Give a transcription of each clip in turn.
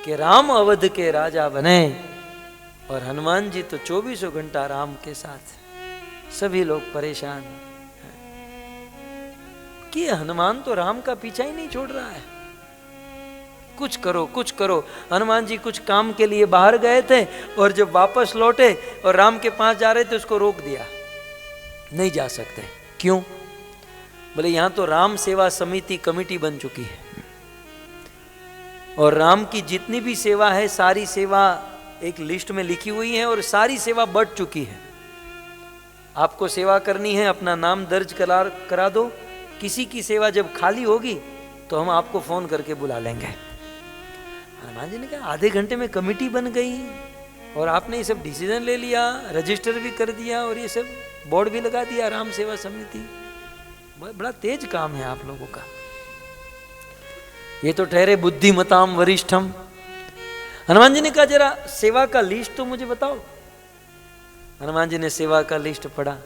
कि राम अवध के राजा बने, और हनुमान जी तो 24 घंटा राम के साथ। सभी लोग परेशान कि हनुमान तो राम का पीछा ही नहीं छोड़ रहा है, कुछ करो कुछ करो। हनुमान जी कुछ काम के लिए बाहर गए थे, और जब वापस लौटे और राम के पास जा रहे थे, उसको रोक दिया, नहीं जा सकते। क्यों? बोले यहां तो राम सेवा समिति कमेटी बन चुकी है, और राम की जितनी भी सेवा है सारी सेवा एक लिस्ट में लिखी हुई है, और सारी सेवा बढ़ चुकी है। आपको सेवा करनी है, अपना नाम दर्ज करा दो। किसी की सेवा जब खाली होगी तो हम आपको फोन करके बुला लेंगे। हनुमान जी ने कहा आधे घंटे में कमेटी बन गई, और आपने ये सब डिसीजन ले लिया, रजिस्टर भी कर दिया, और ये सब बोर्ड भी लगा दिया, राम सेवा समिति। बड़ा तेज काम है आप लोगों का। ये तो ठहरे बुद्धिमताम वरिष्ठम। हनुमान जी ने कहा जरा सेवा का लिस्ट तो मुझे बताओ। हनुमान जी ने सेवा का लिस्ट पढ़ा।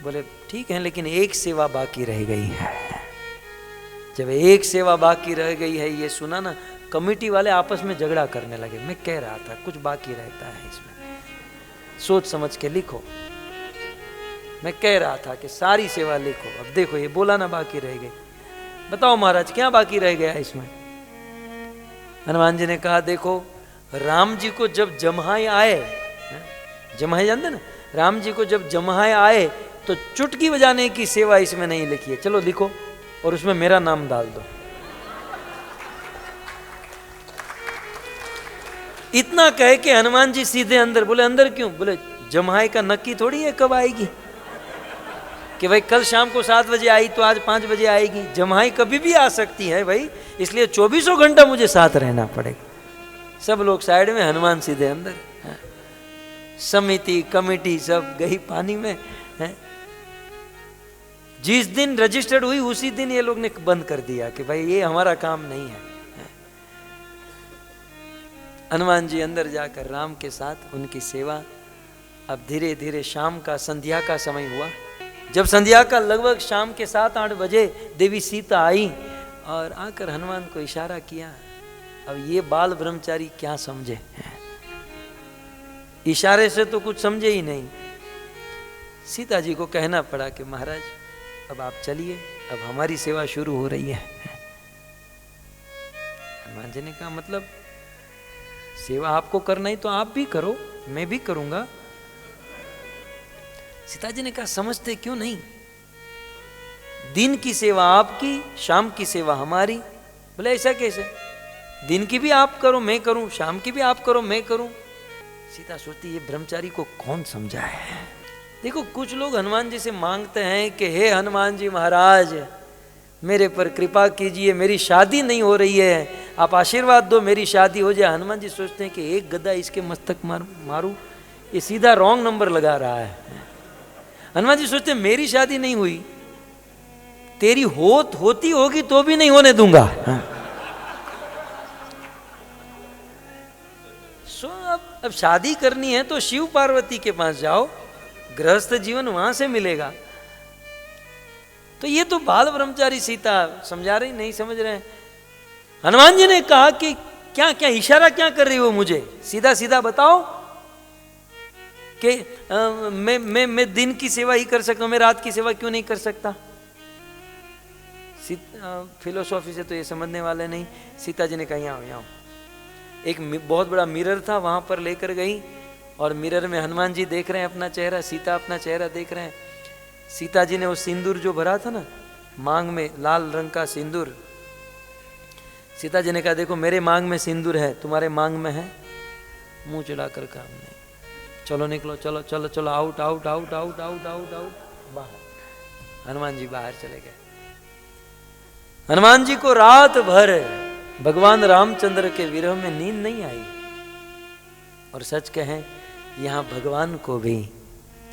बोले ठीक है, लेकिन एक सेवा बाकी रह गई है। जब एक सेवा बाकी रह गई है ये सुना ना, कमेटी वाले आपस में झगड़ा करने लगे। मैं कह रहा था कुछ बाकी रहता है इसमें, सोच समझ के लिखो। मैं कह रहा था कि सारी सेवा लिखो। अब देखो ये बोला ना बाकी रह गई, बताओ महाराज क्या बाकी रह गया इसमें। हनुमान जी ने कहा देखो, राम जी को जब जम्हाई आए, जम्हाई जानते ना, राम जी को जब जम्हाई आए तो चुटकी बजाने की सेवा इसमें नहीं लिखी है, चलो लिखो और उसमें मेरा नाम डाल दो। इतना कह के हनुमान जी सीधे अंदर। बोले अंदर क्यों? बोले जम्हाई का नक्की थोड़ी है कब आएगी, कि भाई कल शाम को 7 बजे आई तो आज 5 बजे आएगी। जम्हाई कभी भी आ सकती है भाई, इसलिए 24 घंटा मुझे साथ रहना पड़ेगा। सब लोग साइड में, हनुमान सीधे अंदर। समिति कमेटी सब गई पानी में। जिस दिन रजिस्टर्ड हुई उसी दिन ये लोग ने बंद कर दिया कि भाई ये हमारा काम नहीं है। हनुमान जी अंदर जाकर राम के साथ उनकी सेवा। अब धीरे धीरे शाम का, संध्या का समय हुआ। जब संध्या का लगभग शाम के 7-8 बजे देवी सीता आई और आकर हनुमान को इशारा किया। अब ये बाल ब्रह्मचारी क्या समझे, इशारे से तो कुछ समझे ही नहीं। सीता जी को कहना पड़ा कि महाराज अब आप चलिए, अब हमारी सेवा शुरू हो रही है। हनुमान जी ने कहा मतलब सेवा आपको करना ही तो आप भी करो, मैं भी करूंगा। सीता जी ने कहा समझते क्यों नहीं, दिन की सेवा आपकी, शाम की सेवा हमारी। बोले ऐसा कैसे? दिन की भी आप करो मैं करूं, शाम की भी आप करो मैं करूं। सीता सोचती ये ब्रह्मचारी को कौन समझाए। देखो कुछ लोग हनुमान जी से मांगते हैं कि हे हनुमान जी महाराज मेरे पर कृपा कीजिए, मेरी शादी नहीं हो रही है, आप आशीर्वाद दो मेरी शादी हो जाए। हनुमान जी सोचते हैं कि एक गदा इसके मस्तक मारूं, ये सीधा रॉन्ग नंबर लगा रहा है। हनुमान जी सोचते हैं मेरी शादी नहीं हुई, तेरी होती होगी तो भी नहीं होने दूंगा। सो अब शादी करनी है तो शिव पार्वती के पास जाओ, गृहस्थ जीवन वहां से मिलेगा। तो ये तो बाल ब्रह्मचारी सीता समझा रही, नहीं समझ रहे हैं। हनुमान जी ने कहा कि क्या क्या इशारा क्या कर रही हो मुझे, सीधा सीधा बताओ कि मैं दिन की सेवा ही कर सकता हूं, मैं रात की सेवा क्यों नहीं कर सकता। फिलोसॉफी से तो ये समझने वाले नहीं। सीता जी ने कहा यहाँ आओ। एक बहुत बड़ा मिरर था, वहां पर लेकर गई और मिरर में हनुमान जी देख रहे हैं अपना चेहरा, सीता अपना चेहरा देख रहे हैं। सीता जी ने वो सिंदूर जो भरा था ना मांग में, लाल रंग का सिंदूर, सीता जी ने कहा देखो मेरे मांग में सिंदूर है, तुम्हारे मांग में है? मुंह चढ़ाकर काम नहीं, चलो निकलो, चलो चलो चलो, out out out out out out out, बाहर। हनुमान जी बाहर चले गए। हनुमान जी को रात भर भगवान रामचंद्र के विरह में नींद नहीं आई। और सच कहें यहां भगवान को भी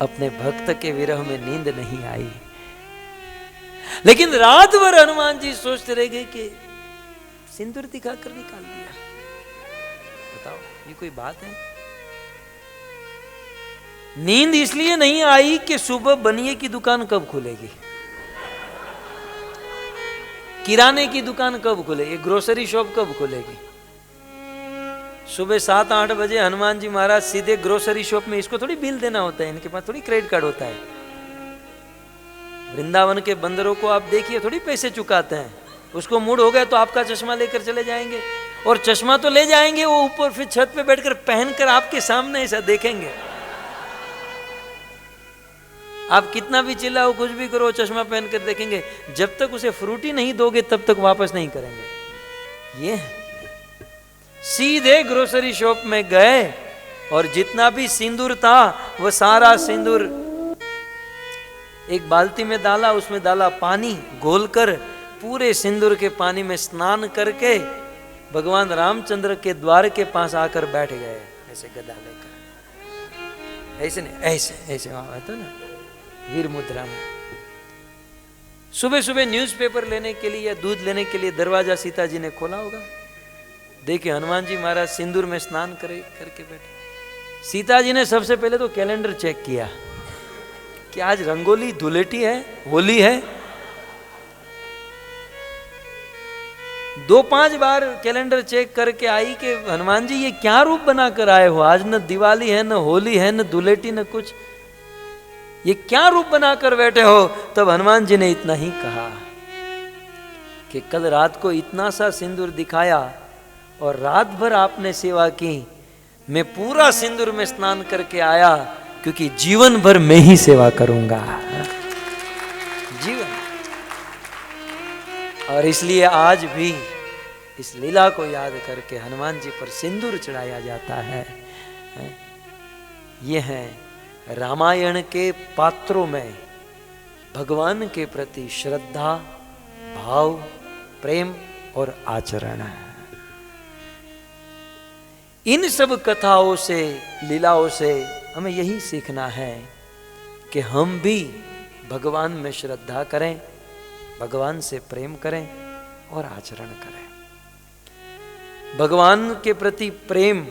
अपने भक्त के विरह में नींद नहीं आई। लेकिन रात भर हनुमान जी सोचते रह गए कि सिंदूर दिखाकर निकाल दिया। बताओ ये कोई बात है? नींद इसलिए नहीं आई कि सुबह बनिए की दुकान कब खुलेगी। किराने की दुकान कब खुलेगी, ग्रोसरी शॉप कब खुलेगी? सुबह 7-8 बजे हनुमान जी महाराज सीधे ग्रोसरी शॉप में, इसको थोड़ी बिल देना होता है, इनके पास थोड़ी क्रेडिट कार्ड होता है। वृंदावन के बंदरों को आप देखिए, थोड़ी पैसे चुकाते हैं। उसको मूड हो गया तो आपका चश्मा लेकर चले जाएंगे, और चश्मा तो ले जाएंगे, वो ऊपर फिर छत पे बैठकर पहनकर आपके सामने ऐसा देखेंगे। आप कितना भी चिल्लाओ, कुछ भी करो, चश्मा पहनकर देखेंगे। जब तक उसे फ्रूटी नहीं दोगे तब तक वापस नहीं करेंगे। ये सीधे ग्रोसरी शॉप में गए और जितना भी सिंदूर था वो सारा सिंदूर एक बाल्टी में डाला, उसमें डाला पानी, घोलकर पूरे सिंदूर के पानी में स्नान करके भगवान रामचंद्र के द्वार के पास आकर बैठ गए, ऐसे गदा लेकर। ऐसे नहीं, ऐसे ऐसे वहां आता ना वीर मुद्रा में। सुबह सुबह न्यूज़पेपर लेने के लिए या दूध लेने के लिए दरवाजा सीता जी ने खोला होगा, देखिए हनुमान जी महाराज सिंदूर में स्नान करके बैठे। सीता जी ने सबसे पहले तो कैलेंडर चेक किया कि आज रंगोली धुलेटी है, होली है। 2-5 बार कैलेंडर चेक करके आई कि हनुमान जी ये क्या रूप बनाकर आए हो, आज न दिवाली है, न होली है, न धुलेटी, न कुछ, ये क्या रूप बनाकर बैठे हो? तब हनुमान जी ने इतना ही कहा कि कल रात को इतना सा सिंदूर दिखाया और रात भर आपने सेवा की, मैं पूरा सिंदूर में स्नान करके आया, क्योंकि जीवन भर मैं ही सेवा करूंगा, जीवन। और इसलिए आज भी इस लीला को याद करके हनुमान जी पर सिंदूर चढ़ाया जाता है। ये है रामायण के पात्रों में भगवान के प्रति श्रद्धा, भाव, प्रेम और आचरण। इन सब कथाओं से, लीलाओं से हमें यही सीखना है कि हम भी भगवान में श्रद्धा करें, भगवान से प्रेम करें और आचरण करें। भगवान के प्रति प्रेम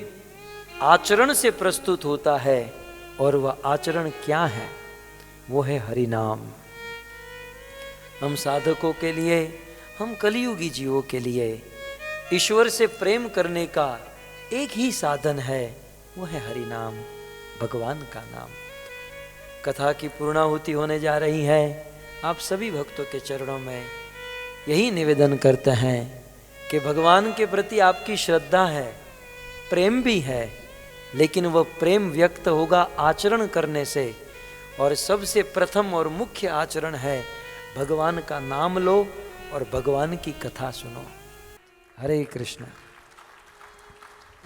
आचरण से प्रस्तुत होता है, और वह आचरण क्या है? वो है हरि नाम। हम साधकों के लिए, हम कलियुगी जीवों के लिए ईश्वर से प्रेम करने का एक ही साधन है, वो है हरि नाम, भगवान का नाम। कथा की पूर्णाहुति होने जा रही है। आप सभी भक्तों के चरणों में यही निवेदन करते हैं कि भगवान के प्रति आपकी श्रद्धा है, प्रेम भी है, लेकिन वह प्रेम व्यक्त होगा आचरण करने से। और सबसे प्रथम और मुख्य आचरण है भगवान का नाम लो और भगवान की कथा सुनो। हरे कृष्ण।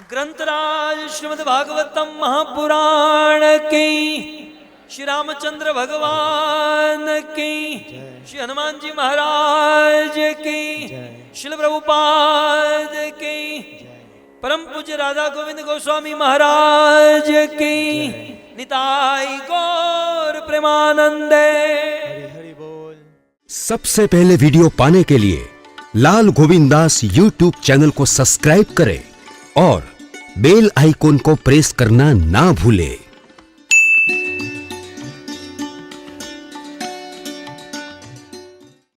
ग्रंथराज श्रीमद् भागवतम महापुराण की, श्री रामचंद्र भगवान की, श्री हनुमान जी महाराज की, श्रील प्रभुपाद की, परम पूज्य राधा गोविंद गोस्वामी महाराज की, निताई गौर प्रेमानंदे। हरि बोल। सबसे पहले वीडियो पाने के लिए लाल गोविंदास YouTube चैनल को सब्सक्राइब करें और बेल आइकॉन को प्रेस करना ना भूलें।